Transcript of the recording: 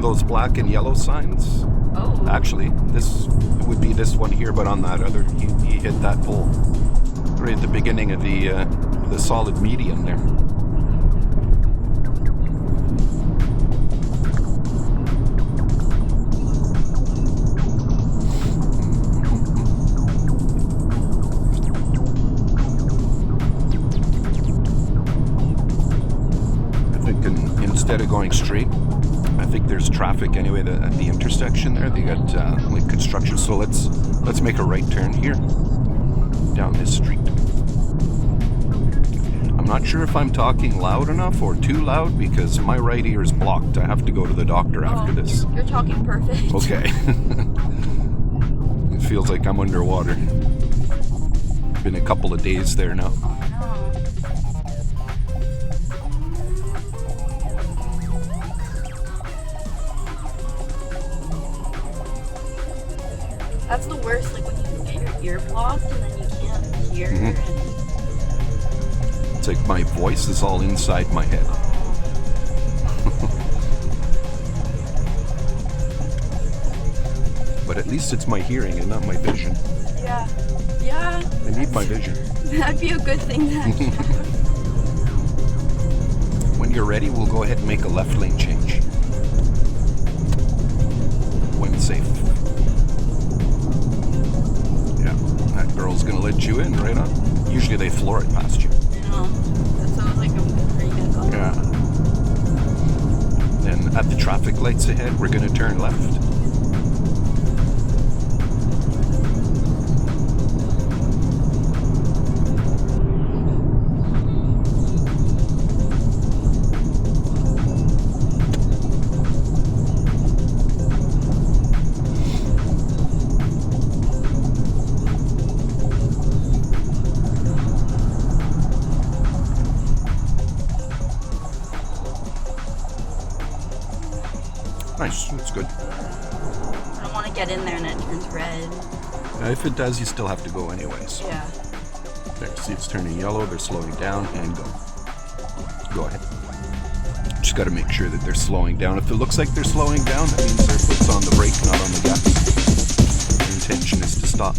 of those black and yellow signs. Oh. Actually, this would be this one here, but on that other, he hit that pole right at the beginning of the solid median there. Instead of going straight, I think there's traffic anyway at the intersection there. They got like construction, so let's make a right turn here down this street. I'm not sure if I'm talking loud enough or too loud because my right ear is blocked. I have to go to the doctor after this. You're talking perfect. Okay. It feels like I'm underwater. Been a couple of days there now. That's the worst, like when you get your ear blocked and then you can't hear. Mm-hmm. It's like my voice is all inside my head. But at least it's my hearing and not my vision. Yeah. Yeah. I need my vision. That'd be a good thing then. When you're ready, we'll go ahead and make a left lane change. When safe. That girl's gonna let you in right on. Usually they floor it past you. No, that sounds like a pretty good call. Yeah. Then at the traffic lights ahead, we're gonna turn left. Nice, that's good. I don't want to get in there and it turns red. If it does, you still have to go anyways. Yeah. There, see it's turning yellow, they're slowing down, and go. Go ahead. Just got to make sure that they're slowing down. If it looks like they're slowing down, that means their foot's on the brake, not on the gas. The intention is to stop.